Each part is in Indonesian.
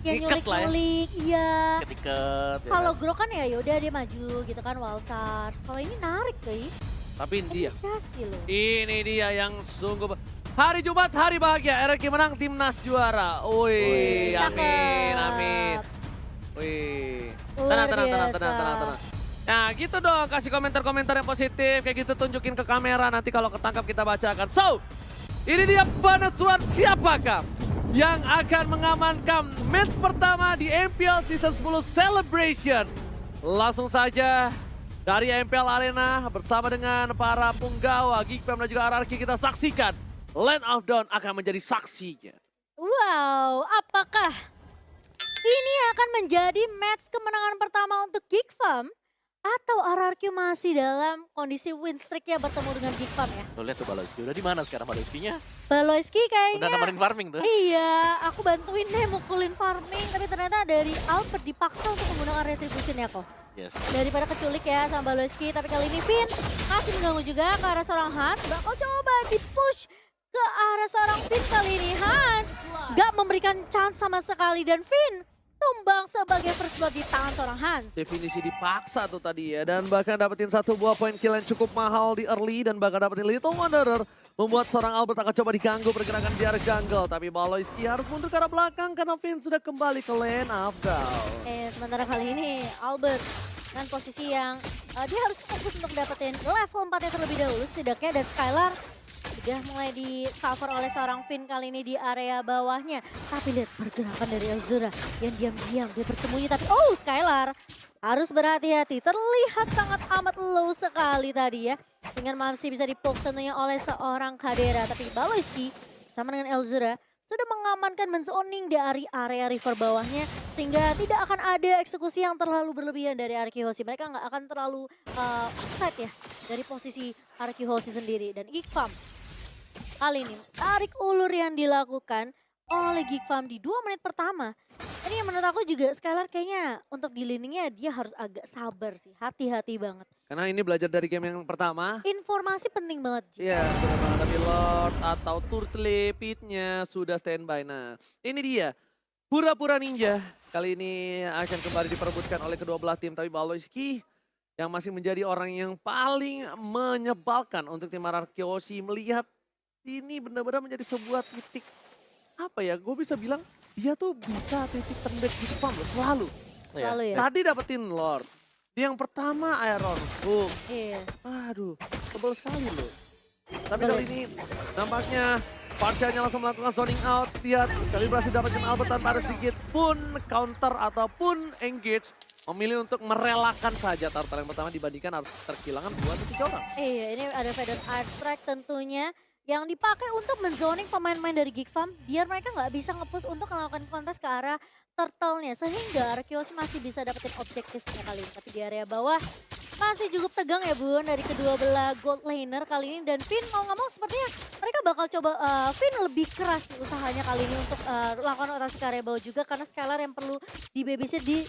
yang Ngiket lah ya. nyulik-nyulik, iya. Ketiket. Ya Kalau kan? Grok kan ya yaudah dia maju gitu kan wild charge. Kalau ini narik guys. Tapi dia, Inisiasi loh. ini dia yang sungguh. Hari Jumat, hari bahagia. RRQ menang, timnas juara. Wih, amin, amin. Wih. Luar Tenang. biasa. Nah gitu dong, kasih komentar-komentar yang positif. Kayak gitu tunjukin ke kamera, nanti kalau ketangkap kita bacakan. So, ini dia penentuan siapakah yang akan mengamankan match pertama di MPL Season 10 Celebration. Langsung saja dari MPL Arena bersama dengan para punggawa Geekfam dan juga RRQ kita saksikan. Land of Dawn akan menjadi saksinya. Wow, apakah ini akan menjadi match kemenangan pertama untuk Geekfam? Atau RRQ masih dalam kondisi win streak-nya bertemu dengan Geekfam ya? Lo lihat tuh Baloyski, udah di mana sekarang Baloyski-nya? Baloyski kayaknya. Udah nemenin farming tuh. Iya, aku bantuin deh mukulin farming. Tapi ternyata dari Albert dipaksa untuk menggunakan retribution ya kok. Yes. Daripada keculik ya sama Baloyski. Tapi kali ini Finn masih mengganggu juga ke arah seorang Hans. Bakal coba di-push ke arah seorang Finn kali ini. Hans gak memberikan chance sama sekali. Dan Finn tumbang sebagai first blood di tangan seorang Hans. Definisi dipaksa tuh tadi ya. Dan bahkan dapetin satu buah poin kill yang cukup mahal di early. Dan bahkan dapetin Little Wanderer. Membuat seorang Albert akan coba diganggu pergerakan di area jungle. Tapi Baloyski harus mundur ke arah belakang karena Finn sudah kembali ke lane of down. Sementara kali ini Albert dengan posisi yang dia harus fokus untuk dapetin level 4-nya terlebih dahulu setidaknya. Dan Skylar sudah mulai di cover oleh seorang Finn kali ini di area bawahnya. Tapi lihat pergerakan dari Elzura yang diam-diam dia bersembunyi. Tapi Skylar harus berhati-hati. Terlihat sangat amat low sekali tadi ya. Dengan masih bisa dipok tentunya oleh seorang Kadera. Tapi Baloyski sama dengan Elzura sudah mengamankan menzoning dari area river bawahnya. Sehingga tidak akan ada eksekusi yang terlalu berlebihan dari RQ Hoshi. Mereka nggak akan terlalu offside ya dari posisi RQ Hoshi sendiri. Dan Geekfam kali ini tarik ulur yang dilakukan oleh Geekfam di 2 menit pertama. Ini yang menurut aku juga Skylar kayaknya untuk di laningnya dia harus agak sabar sih. Hati-hati banget. Karena ini belajar dari game yang pertama. Informasi penting banget. Ji. Iya, benar banget. Tapi Lord atau Turtle Pit-nya sudah standby. Nah, ini dia. Pura-pura ninja. Kali ini akan kembali diperebutkan oleh kedua belah tim. Tapi Baloyski yang masih menjadi orang yang paling menyebalkan untuk tim RRQ Hoshi melihat ini benar-benar menjadi sebuah titik. Apa ya, gue bisa bilang dia tuh bisa titik turnback gitu paham loh, selalu. Selalu ya. Tadi dapetin Lord. Yang pertama Iron Hook. Iya. Aduh, tebal sekali loh. Tapi kali ini nampaknya Parsianya langsung melakukan zoning out. Lihat, kalibrasi dapetin Albert tanpa ada sedikit pun counter ataupun engage. Memilih untuk merelakan saja turtle yang pertama dibandingkan harus terkehilangan 2 atau 3 orang. Iya, ini ada Faded Art Strike tentunya. Yang dipakai untuk menzoning pemain-pemain dari Geekfam. Biar mereka nggak bisa nge-push untuk melakukan kontes ke arah turtle-nya. Sehingga RQ Hoshi masih bisa dapetin objektifnya kali ini. Tapi di area bawah masih cukup tegang ya Bun dari kedua belah gold laner kali ini. Dan Finn mau nggak mau sepertinya mereka bakal coba Finn lebih keras nih usahanya kali ini untuk lakukan rotasi ke area bawah juga. Karena Skylar yang perlu di babysit di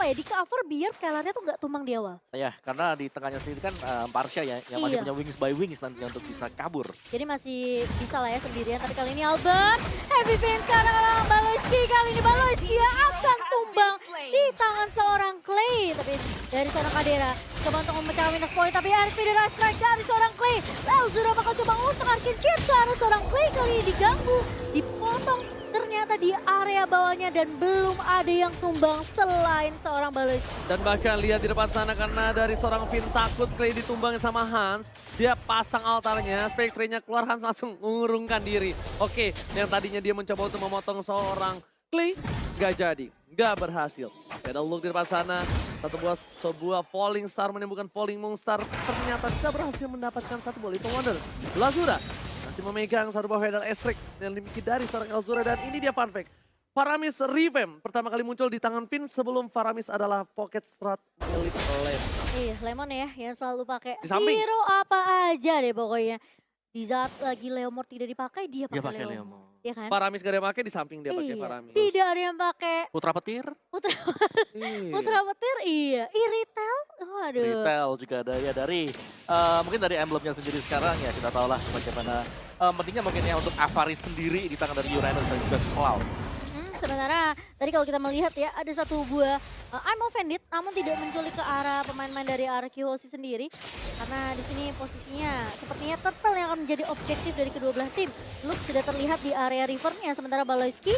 di cover biar Skylarnya tuh nggak tumbang di awal. Ya, karena di tengahnya sendiri kan Parsha ya, yang masih Iya. punya wings by wings nantinya untuk bisa kabur. Jadi masih bisa lah ya sendirian. Tapi kali ini Albert, heavy Finn sekarang orang Baloyski. Kali ini Baloyski akan tumbang di tangan seorang Clay. Tapi dari seorang Kadera coba untuk memecahkan minus point. Tapi RP dari strike dari seorang Clay. Elzura bakal coba untuk Arkin Chip ke arah seorang Clay. Kali ini diganggu, dipotong ternyata di area bawahnya. Dan belum ada yang tumbang selain seorang Baloyski. Dan bahkan lihat di depan sana karena dari seorang Finn takut Clay ditumbangin sama Hans. Dia pasang altarnya, Spectre-nya keluar, Hans langsung mengurungkan diri. Oke, yang tadinya dia mencoba untuk memotong seorang Clay, nggak jadi, nggak berhasil. Ada look di depan sana, sebuah falling star menimbulkan falling moonstar. Ternyata tidak berhasil mendapatkan satu bola itu Wonder. Lazura masih memegang satu buah Feather Estrik yang dimiliki dari seorang Elzura. Dan ini dia fun fact. Faramis Revamp pertama kali muncul di tangan Finn sebelum Faramis adalah pocket strat milik Lemon. Iya, Lemon ya yang selalu pakai Di samping. hero apa aja deh pokoknya. Di saat lagi Leomord tidak dipakai, dia Dia pakai pakai Leomord. Leomord. Ya kan? Faramis gak ada yang pakai, di samping dia pakai Iya, Faramis. tidak ada yang pakai Putra petir, Putra Iya. Putra petir, iya. Iritel, waduh. retail juga ada ya dari mungkin dari emblemnya sendiri sekarang ya kita tahu lah bagaimana pentingnya mungkin ya untuk Avaris sendiri di tangan dari Uranus dan juga Cloud. Sementara tadi kalau kita melihat ya ada satu buah I'm offended namun tidak menculik ke arah pemain-pemain dari RQHC sendiri. Karena di sini posisinya sepertinya Turtle yang akan menjadi objektif dari kedua belah tim. Luke sudah terlihat di area rivernya sementara Baloyski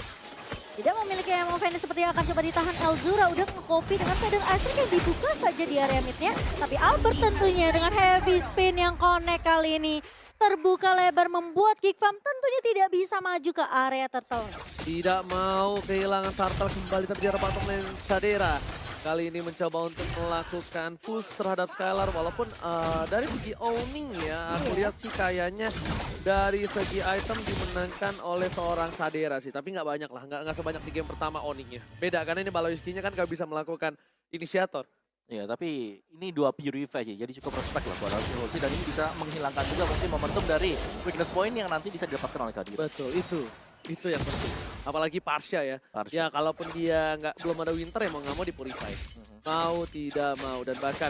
tidak memiliki yang offended seperti yang akan coba ditahan. Elzura udah nge-copy dengan Feather Ice Strike yang dibuka saja di area midnya. Tapi Albert tentunya dengan heavy spin yang connect kali ini. Terbuka lebar membuat Geekfam tentunya tidak bisa maju ke area Turtle. Tidak mau kehilangan Turtle kembali tapi dia bottom lane Shadera. Kali ini mencoba untuk melakukan push terhadap Skylar walaupun dari segi owning ya aku lihat sih kayaknya dari segi item dimenangkan oleh seorang Shadera sih, tapi nggak banyak lah, nggak sebanyak di game pertama owningnya. Beda karena ini Baloyski-nya kan nggak bisa melakukan inisiator. Ya, tapi ini dua purify sih, jadi cukup respect lah buat RQHC dan ini bisa menghilangkan juga mungkin momentum dari weakness point yang nanti bisa didapatkan oleh Kadira. Betul, itu yang penting. Apalagi Parsha ya. Parsha. Ya kalaupun dia belum ada winter ya mau nggak mau di purify. Mau tidak mau dan bahkan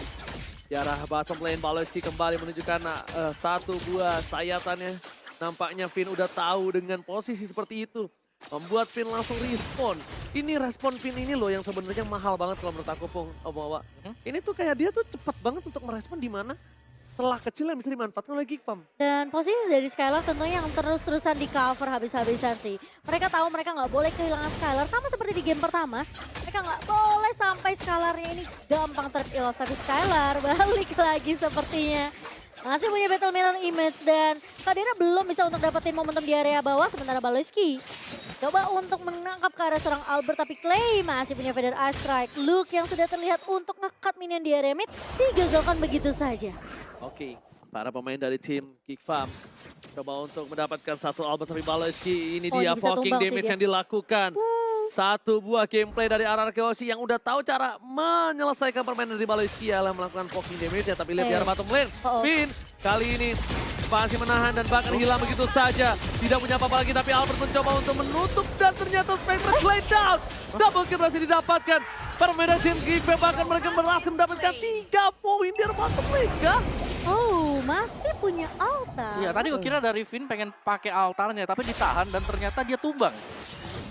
di arah bottom lane Baloyski kembali menunjukkan satu buah sayatannya. Nampaknya Finn udah tahu dengan posisi seperti itu. Membuat Finn langsung respon. Ini respon Finn ini loh yang sebenarnya mahal banget kalau menurut aku Pung. Ini tuh kayak dia tuh cepat banget untuk merespon di mana celah kecil yang bisa dimanfaatkan oleh Geekfam. Dan posisi dari Skylar tentunya yang terus-terusan di cover habis-habisan sih. Mereka tahu mereka nggak boleh kehilangan Skylar sama seperti di game pertama. Mereka nggak boleh sampai Skylarnya ini gampang terkill. Tapi Skylar balik lagi sepertinya. Masih punya Battle Mirror Image dan Kadira belum bisa untuk dapetin momentum di area bawah sementara Baloyski coba untuk menangkap ke arah seorang Albert tapi Clay masih punya Feather Ice Strike. Luke yang sudah terlihat untuk nge-cut minion di area mid digagalkan begitu saja. Oke, para pemain dari tim Geekfam coba untuk mendapatkan satu Albert tapi Baloyski ini dia bisa poking tumbang sih damage dia. yang dilakukan. Satu buah gameplay dari RRQHC yang udah tahu cara menyelesaikan permainan dari Baloyski adalah melakukan poking damage ya. Tapi lihat di arah bottom lane, Finn kali ini masih menahan dan bahkan hilang begitu saja. Tidak punya apa-apa lagi tapi Albert mencoba untuk menutup dan ternyata Spectre slide down. Double kill berhasil didapatkan. Permainan tim Geekfam bahkan mereka berhasil mendapatkan 3 poin di arah bottom lane kah? Oh, masih punya altar. Iya, tadi gue kira dari Finn pengen pakai altarnya tapi ditahan dan ternyata dia tumbang.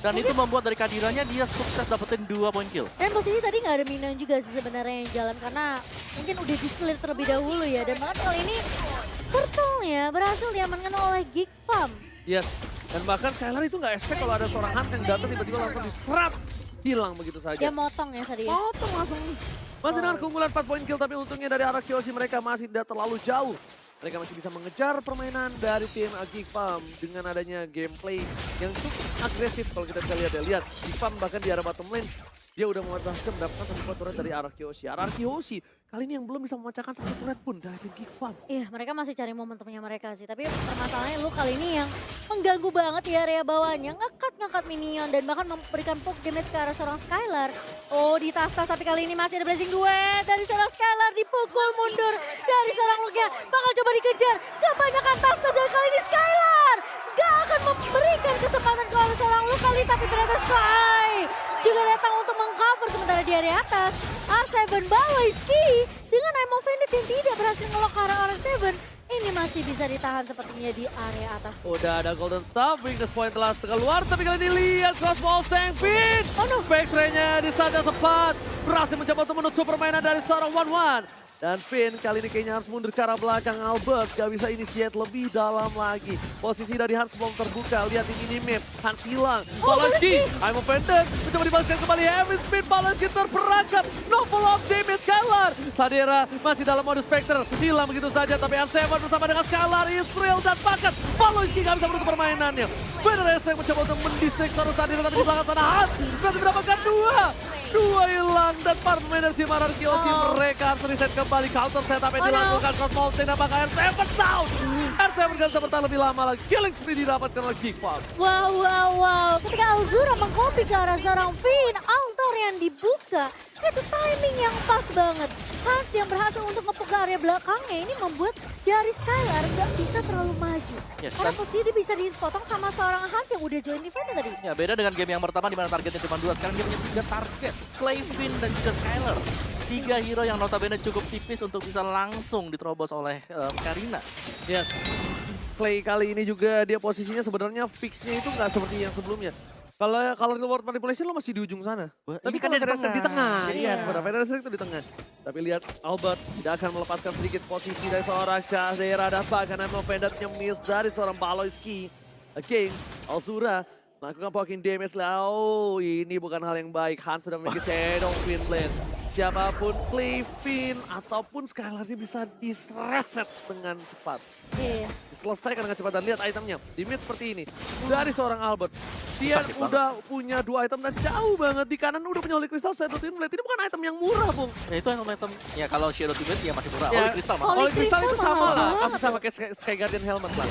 Dan itu membuat dari Kadiranya dia sukses dapetin 2 poin kill. Dan posisi tadi nggak ada minion juga sih sebenarnya yang jalan karena mungkin udah di-clear terlebih dahulu ya. Dan bahkan kali ini Turtle ya berhasil diamankan oleh Geekfam. Yes, dan bahkan Skylar itu nggak expect kalau ada seorang hunt yang datang tiba-tiba langsung diserap. Hilang begitu saja. Dia motong ya tadi ya. Potong langsung. Masih dengan keunggulan 4 poin kill tapi untungnya dari arah RQHC mereka masih tidak terlalu jauh. Mereka masih bisa mengejar permainan dari tim Geekfam dengan adanya gameplay yang cukup agresif kalau kita bisa lihat ya. Lihat, Geekfam bahkan di arah bottom lane dia udah berhasil mendapatkan satu buah turret dari RRQHC. RRQHC kali ini yang belum bisa memecahkan satu turret pun dari tim Geekfam. Iya, mereka masih cari momentumnya mereka sih. Tapi permasalahannya lu kali ini yang mengganggu banget di area bawahnya. Ngekat minion dan bahkan memberikan poke damage ke arah seorang Skylar. Oh, di tas-tas tapi kali ini masih ada blessing duet dari seorang Skylar. Dipukul mundur dari seorang Luke-nya. Bakal coba dikejar. Kebanyakan tas-tas dan kali ini Skylar gak akan memberikan kesempatan ke arah seorang Luke kali. Tapi ternyata Sky juga datang untuk mengcover sementara di area atas. R7 Baloyski dengan I'm offended yang tidak berhasil ngelok ke arah R7. Ini masih bisa ditahan sepertinya di area atas. Udah ada golden staff, weakness point telah keluar tapi kali ini lihat crossbow tank Finn. Oh no. Backstray-nya di saat yang tepat berhasil mencoba untuk menutup permainan dari seorang 1-1. Dan Finn kali ini kayaknya harus mundur ke arah belakang. Albert gak bisa initiate lebih dalam lagi. Posisi dari Hans belum terbuka. Lihat di minimap. Hans hilang. Baloyski, I'm offended. Mencoba dibalaskan kembali. Heavy spin. Baloyski terperangkap. No follow up damage Skylar. Shadera masih dalam mode Spectre. Hilang begitu saja. Tapi R7 bersama dengan Skylar. Israel dan Pakat. Baloyski gak bisa menutup permainannya. Bener yang mencoba untuk mendistrik seorang Shadera. Tapi di belakang sana Hans berhasil mendapatkan 2 hilang dan para pemain dari tim RRQHC mereka harus reset kembali. Counter setup yang dilakukan Cosmo Tank dan bakal R7 down. R7 gak bisa bertahan lebih lama lagi. Killing spree didapatkan oleh Geekfam. Wow. Ketika Elzura mengcopy ke arah seorang Finn, altar yang dibuka. Itu timing yang pas banget. Hans yang berhasil untuk ngepuk ke area belakangnya ini membuat dari Skylar nggak bisa terlalu maju. Yes, Karena posisi dia bisa dipotong sama seorang Hans yang udah join event tadi. Ya, beda dengan game yang pertama di mana targetnya cuma 2. Sekarang dia punya 3 target. Clay, Finn, dan juga Skylar. 3 hero yang notabene cukup tipis untuk bisa langsung diterobos oleh Karina. Yes. Clay kali ini juga dia posisinya sebenarnya fixnya itu nggak seperti yang sebelumnya. Kalau reward manipulation lo masih di ujung sana. Tapi kan kan dia di tengah. Iya. Iya, sebenarnya Federasi itu di tengah. Tapi lihat Albert tidak akan melepaskan sedikit posisi dari seorang Shadera dan bahkan Emno Vendetnya miss dari seorang Baloyski. King, Alzura melakukan poking damage lah. Oh, ini bukan hal yang baik. Hans sudah memiliki Shadow Twin Blade. Siapapun Clayfin ataupun Skylar dia bisa disreset dengan cepat. Iya. Diselesaikan dengan cepat dan lihat itemnya. Di mid seperti ini. Dari seorang Albert. Dia Sakit udah punya 2 item dan jauh banget. Di kanan udah punya Holy Crystal, Shadow Twin Blade. Ini bukan item yang murah, Bung. Ya itu yang item. Ya kalau Shadow Twin ya masih murah. Ya, Holy Crystal mahal. Holy Holy Crystal itu Crystal sama mahal lah. banget. Kamu sama kayak Sky Guardian Helmet lah.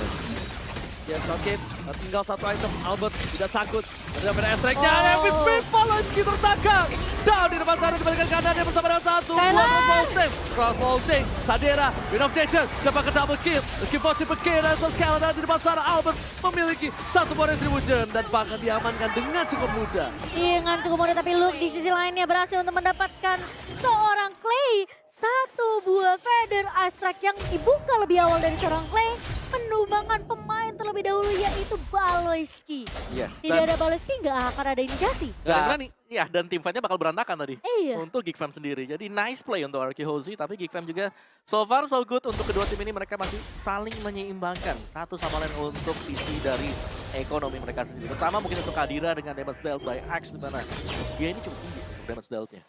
Yes, oke. Tinggal 1 item. Albert tidak takut. Ada S-Track-nya. Oh. Epic Spin, Baloyski tertangkap. Down di depan sana, dibalikan kanannya bersama dengan 1. Skylar. Cross vaulting. Sadera, Win of Nature. Dapatkan double kill. Meski possible kill dan Skylar dan di depan sana. Albert memiliki 1 poin retribution. Dan bahkan diamankan dengan cukup mudah. Iya, dengan cukup mudah, tapi Luke di sisi lainnya berhasil untuk mendapatkan seorang Clay. 1 buah Feather Astrak yang dibuka lebih awal dari seorang Clay. Menumbangkan pemain terlebih dahulu yaitu Baloyski. Yes. Tidak ada Baloyski, nggak akan ada inisiasi. Gak ada yang berani. Ya, dan tim fight-nya bakal berantakan tadi. Iya. Untuk Geek Fam sendiri. Jadi nice play untuk Arkehozi, tapi Geek Fam juga so far so good untuk kedua tim ini. Mereka masih saling menyeimbangkan satu sama lain untuk sisi dari ekonomi mereka sendiri. Terutama mungkin untuk Kadira dengan damage dealt by Axe, di mana dia ini cukup tinggi untuk damage dealt-nya.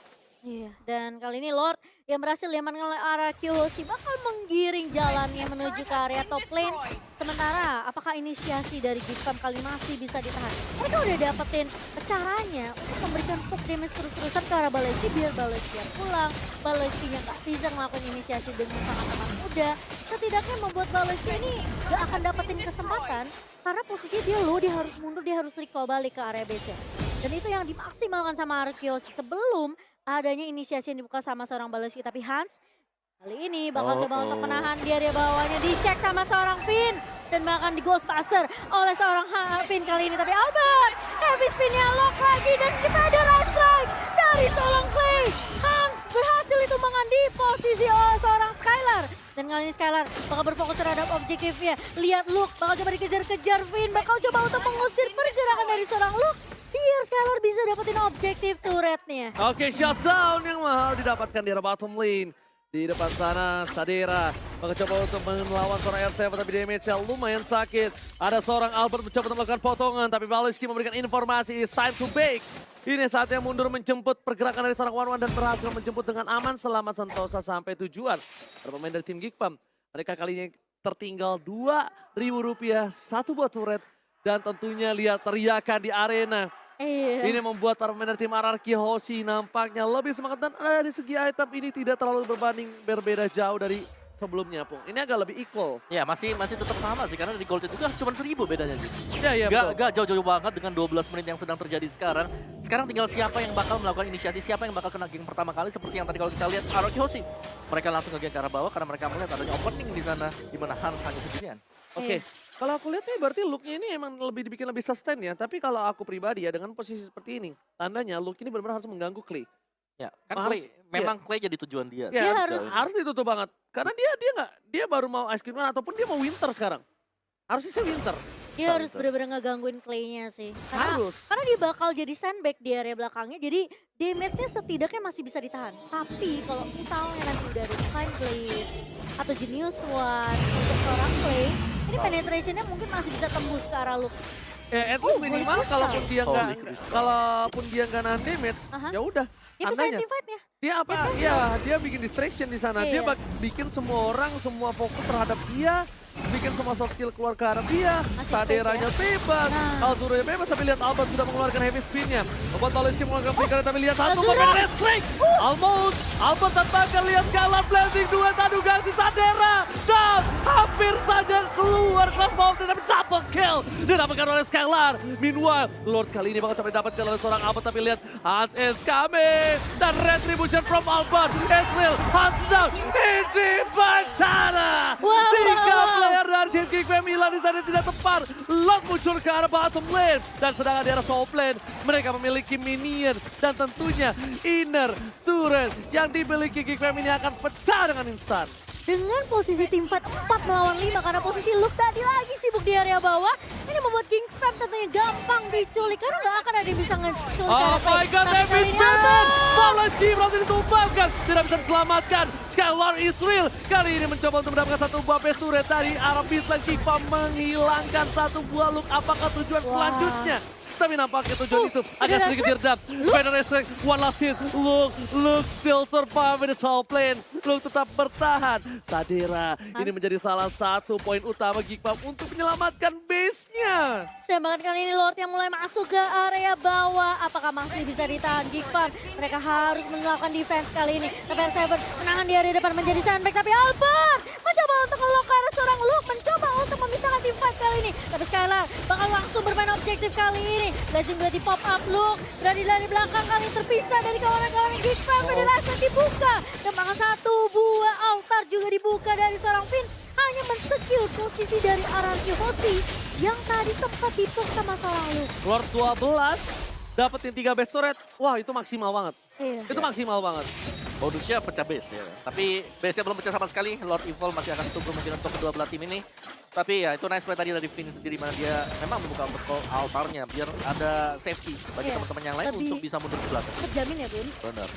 Iya, dan kali ini Lord yang berhasil diamankan oleh Arkehozi bakal menggiring jalannya menuju ke area top lane. Sementara, apakah inisiasi dari Geek Fam kali masih bisa ditahan? Mereka udah dapetin caranya untuk memberikan poke damage terus-terusan ke arah Baloyski biar Baloyski yang pulang. Baloyski-nya nggak bisa ngelakuin inisiasi dengan sangat amat mudah. Setidaknya membuat Baloyski ini nggak akan dapetin kesempatan karena posisi dia low, dia harus mundur, dia harus recall balik ke area base. Dan itu yang dimaksimalkan sama Arkehozi sebelum adanya inisiasi yang dibuka sama seorang Baloyski. Tapi Hans kali ini bakal coba untuk menahan di area bawahnya. Dicek sama seorang Finn dan bahkan di Ghostbuster oleh seorang Finn kali ini. Tapi Albert, heavy spin-nya lock lagi dan kita ada Rush Strike dari seorang Clay. Hans berhasil ditumbangkan di posisi seorang Skylar. Dan kali ini Skylar bakal berfokus terhadap objektifnya. Lihat Luke bakal coba dikejar-kejar Finn, bakal coba untuk mengusir pergerakan dari seorang Luke. Biar Skylar bisa dapetin objektif turretnya. Oke, shutdown yang mahal didapatkan di arah bottom lane. Di depan sana, Sadera mencoba untuk melawan seorang R7, tapi damage-nya lumayan sakit. Ada seorang Albert mencoba untuk melakukan potongan, tapi Baloyski memberikan informasi, it's time to bake. Ini saatnya mundur menjemput pergerakan dari seorang One dan berhasil menjemput dengan aman selama Sentosa sampai tujuan. Para pemain dari tim Geek Fam, mereka kali ini tertinggal Rp2.000, 1 buah turret. Dan tentunya lihat teriakan di arena. Iya. Ini membuat para pemain tim Arkehozi nampaknya lebih semangat dan dari segi item ini tidak terlalu berbeda jauh dari sebelumnya, Pung. Ini agak lebih equal. Ya masih tetap sama sih, karena di Gold juga cuma 1000 bedanya gitu. Iya, betul. Gak jauh-jauh banget dengan 12 menit yang sedang terjadi sekarang. Sekarang tinggal siapa yang bakal melakukan inisiasi, siapa yang bakal kena geng pertama kali. Seperti yang tadi kalau kita lihat Arkehozi, mereka langsung ke geng ke arah bawah karena mereka melihat adanya opening di sana, di mana Hans hanya sendirian. Oke. Kalau aku lihat nih berarti look-nya ini emang lebih dibikin lebih sustain ya. Tapi kalau aku pribadi ya dengan posisi seperti ini, tandanya look ini benar-benar harus mengganggu Clay. Ya, kan Harus, Clay, memang Clay jadi tujuan dia. Ya, Dia harus ditutup banget. Karena dia baru mau Ice Cream Run ataupun dia mau Winter sekarang. Harusnya sih Winter. Dia harus benar-benar ngegangguin Clay-nya sih. Karena dia bakal jadi sandbag di area belakangnya. Jadi damage-nya setidaknya masih bisa ditahan. Tapi kalau misalnya nanti udah ada Divine Blade atau Genius One untuk seorang Clay, ini penetrationnya mungkin masih bisa tembus ke arah Luke. At least minimal Holy kalaupun dia nggak Holy Crystal. nahan damage, ya udah. Dia bisa Tandanya. team fight-nya. Dia apa? Iya, dia bikin distraction di sana. Dia Iya. bikin semua orang semua fokus terhadap dia. Bikin semua soft skill keluar ke arah dia. Masih Saderanya bebas. Nah. Alzura bebas, tapi lihat Albert sudah mengeluarkan heavy spin-nya. Membuat Baloyski mengeluarkan flicker, tapi lihat satu Alzura. pemain Red Strike. Almost. Albert tanpakan, lihat Skylar blending dua tadu si Sadera. Dan hampir saja keluar kelas bawah, tapi double kill. Didapatkan oleh Skylar. Meanwhile, Lord kali ini bakal coba didapatkan oleh seorang Albert, tapi lihat Hans is coming. Dan retribution from Albert. Ezreal, Hans down. Ini Vantana. Wow. 3 player dari tim Geek Fam hilang di sana tidak tepat. Lord muncul ke arah bottom lane. Dan sedangkan di arah top lane, mereka memiliki minion. Dan tentunya inner turret yang dimiliki Geek Fam ini akan pecah dengan instan. dengan posisi tim fight 4 melawan 5 karena posisi Luke tadi lagi sibuk di area bawah. Ini membuat King Fam tentunya gampang diculik karena nggak akan ada yang bisa ngeculik. Oh my god, Tapi Epic kali ini Spin! Albert! Pavlovski berhasil ditumbangkan, tidak bisa diselamatkan. Skylar Israel kali ini mencoba untuk mendapatkan satu buah base turret dari arah Bitland. Kipa menghilangkan satu buah Luke. Apakah tujuan Wah. selanjutnya? Tapi nampaknya tujuan itu agak ada sedikit diredam. Banner Restrict, one last hit. Luke still survive in the top lane. Luke tetap bertahan. Sadera ini menjadi salah satu poin utama Geekpam untuk menyelamatkan base-nya. Dan bahkan kali ini Lord yang mulai masuk ke area bawah. Apakah masih bisa ditahan Geekfam? Mereka harus melakukan defense kali ini. Tapi Seven menahan di area depan menjadi sandbag. Tapi Albert mencoba untuk ngelok ke arah seorang Luke. Mencoba untuk memisahkan tim fight kali ini. Tapi Skylar bakal langsung bermain objektif kali ini. Blazing juga di pop up Luke. Berada dari belakang kali terpisah dari kawan-kawan Geekfam. Federasi dibuka. Dan bahkan satu buah altar juga dibuka dari seorang Finn. Hanya men-secure posisi dari RRQ Hoshi yang tadi sempat dipuk sama lalu. Lord 12 dapetin 3 base turret. Wah, itu maksimal banget. Iya. Itu maksimal banget. Bonusnya pecah base ya. Tapi base-nya belum pecah sama sekali. Lord Evil masih akan tunggu mungkin untuk kedua belah tim ini. Tapi ya itu nice play tadi dari Finn sendiri mana dia memang membuka altarnya biar ada safety bagi Iya. teman-teman yang lain Lebih untuk bisa mundur ke belakang. terjamin ya, Bun? Benar.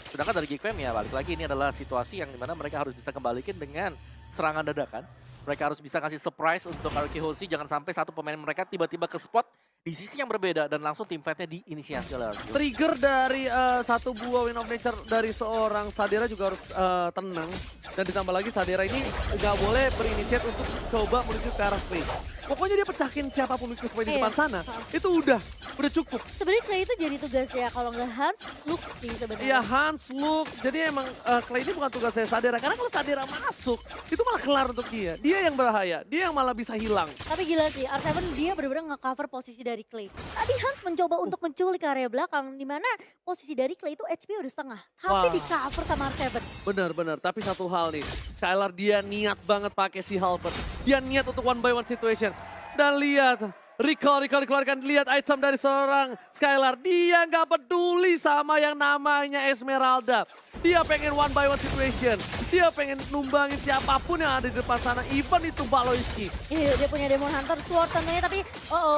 Sedangkan dari Geekfam ya balik lagi ini adalah situasi yang dimana mereka harus bisa kembalikan dengan serangan dadakan. Mereka harus bisa kasih surprise untuk RRQ Hoshi. Jangan sampai satu pemain mereka tiba-tiba ke spot di sisi yang berbeda dan langsung tim fight-nya diinisiasi oleh RRQ. Trigger dari satu buah Win of Nature dari seorang Sadera juga harus tenang. Dan ditambah lagi Sadera ini nggak boleh berinisiat untuk coba menuju ke arah Clay. Pokoknya dia pecahin siapapun itu supaya di Iya. depan sana. Itu udah cukup. Sebenarnya Clay itu jadi tugas ya, kalau nggak Hans, Luke sih sebenarnya. Iya Hans, Luke, jadi emang Clay ini bukan tugas saya Sadera. Karena kalau Sadera masuk, itu malah kelar untuk dia. Dia yang bahaya, dia yang malah bisa hilang. Tapi gila sih, R7 dia benar-benar nge-cover posisi dari Clay. Tadi Hans mencoba untuk menculik area belakang, di mana posisi dari Clay itu HP udah setengah. Tapi Wah. di-cover sama R7. Benar, tapi satu hal nih, Skylar dia niat banget pakai si Halberd. Dia niat untuk one by one situation. Dan lihat, recall dikeluarkan, lihat item dari seorang Skylar. Dia nggak peduli sama yang namanya Esmeralda. Dia pengen one by one situation. Dia pengen numbangin siapapun yang ada di depan sana, even itu Baloiski. Iya, dia punya Demon Hunter Sword tentunya, tapi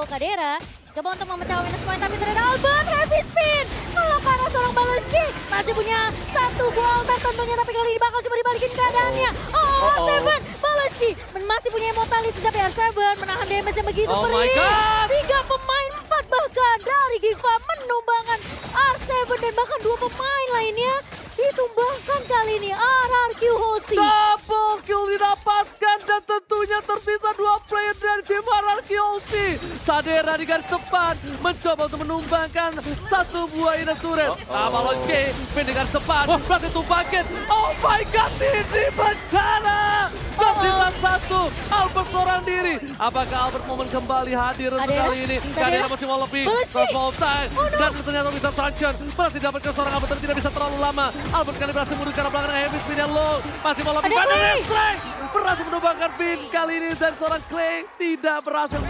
Kadera coba untuk memecah minus point, tapi ternyata Albert heavy spin. Kalau karena seorang Baloiski masih punya satu buah altar tentunya, tapi kali ini bakal coba dibalikin keadaannya. R7, Baloiski masih punya immortality, tapi R7 menahan damage yang begitu Oh my perih. God. 3 pemain, 4 bahkan dari Geekfam menumbangkan R7 dan bahkan 2 pemain lainnya ditumbangkan kali ini RRQ Hoshi. Double kill didapatkan dan tentunya tersisa 2 player dari tim RRQ Hoshi. Sadera di garis depan mencoba untuk menumbangkan satu buah inner turret. Baloiski pin di garis depan, berarti tumbangkan. Oh my god, ini bencana. Tertinggal satu, Albert seorang diri. Apakah Albert momen kembali hadir untuk Kadera? kali ini? Kadera masih mau lebih. Baloiski. Crossbow time. Dan ternyata bisa sanction. Berarti dapatkan seorang Albert dan tidak bisa terlalu lama. Albert kali berhasil mundur karena belakang heavy spin yang low. Masih mau lebih. Ada Banner Clay. strike. Berhasil menumbangkan Finn kali ini. Dan seorang Clay tidak berhasil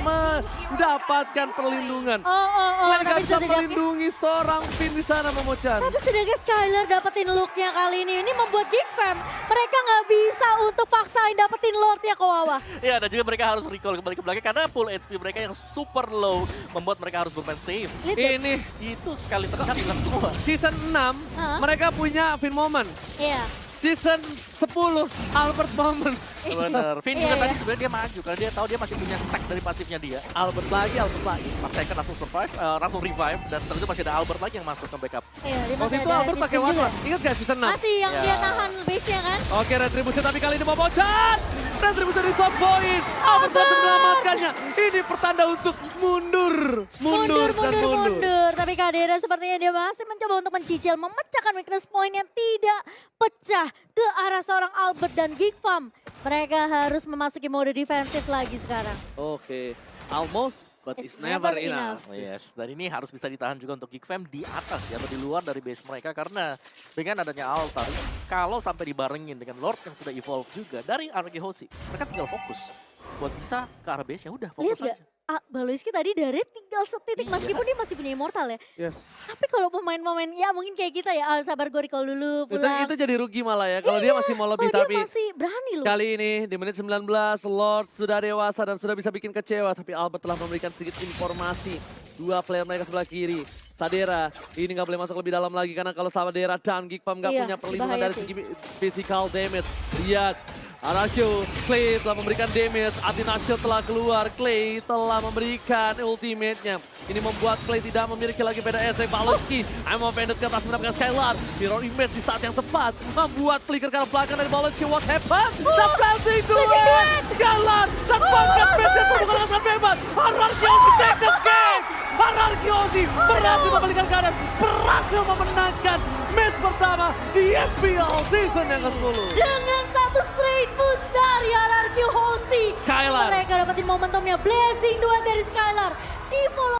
mendapatkan perlindungan. Clay Tapi gak bisa setidaknya melindungi seorang Finn di sana Momochan. Tapi sedangkan Skylar dapetin look-nya kali ini membuat Geekfam mereka nggak bisa untuk paksain dapetin Lord-nya ke bawah. Ya, dan juga mereka harus recall kembali ke belakang karena full HP mereka yang super low membuat mereka harus bermain safe. Lihat deh. Ini Itu sekali tekan hilang semua. season 6 mereka punya Finn moment. Iya. Season 10 Albert moment. Bener. Finn Iya, juga iya. tadi sebenarnya dia maju karena dia tahu dia masih punya stack dari pasifnya dia. Albert lagi. Makanya langsung survive, langsung revive dan setelah itu masih ada Albert lagi yang masuk ke backup. Iya, dia Waktu masih itu ada Albert pakai resist one juga. one. Ingat gak season 6? Masih yang Ya. dia tahan base-nya kan? Oke, retribusi tapi kali ini Momochan. Retribusi di top point. Albert berhasil menyelamatkannya. Ini pertanda untuk mundur. Mundur. Tapi Kadera sepertinya dia masih mencoba untuk mencicil, memecahkan weakness point yang tidak pecah ke arah seorang Albert dan Geekfam. Mereka harus memasuki mode defensif lagi sekarang. Oke, almost but it's never enough. Oh yes, dan ini harus bisa ditahan juga untuk Geekfam di atas ya, atau di luar dari base mereka karena dengan adanya altar, kalau sampai dibarengin dengan Lord yang sudah evolve juga dari RRQ Hoshi, mereka tinggal fokus buat bisa ke arah base ya udah Lihat fokus gak? aja. Baloiski tadi dari tinggal setitik Iya. meskipun dia masih punya immortal ya. Yes. Tapi kalau pemain-pemain ya mungkin kayak kita ya, sabar gue recall dulu pulang. Itu jadi rugi malah ya kalau dia masih mau lebih, Kalau tapi dia masih berani loh. kali ini di menit 19 Lord sudah dewasa dan sudah bisa bikin kecewa, tapi Albert telah memberikan sedikit informasi. Dua player mereka sebelah kiri. Sadera ini nggak boleh masuk lebih dalam lagi karena kalau Sadera dan Geekfam nggak Iya, punya perlindungan bahaya dari sih. segi physical damage. Lihat, Arakyo, Clay telah memberikan damage, Atinasio telah keluar, Clay telah memberikan ultimate-nya. Ini membuat Clay tidak memiliki lagi PDS dari Baloiski. Amo pendek ke atas mendapatkan Skylar. Mirror image di saat yang tepat membuat flicker ke arah belakang dari Baloiski. What happened? The planting duet! Skylar dan pangkat Messi bukan rasa bebas. Arakyo take the game! Arakyosi berhasil membalikan keadaan, berhasil memenangkan match pertama di FPL season yang ke-10. Dengan satu straight push dari RRQ Hoshi. Skylar. Mereka dapetin momentumnya blazing duet dari Skylar. Di follow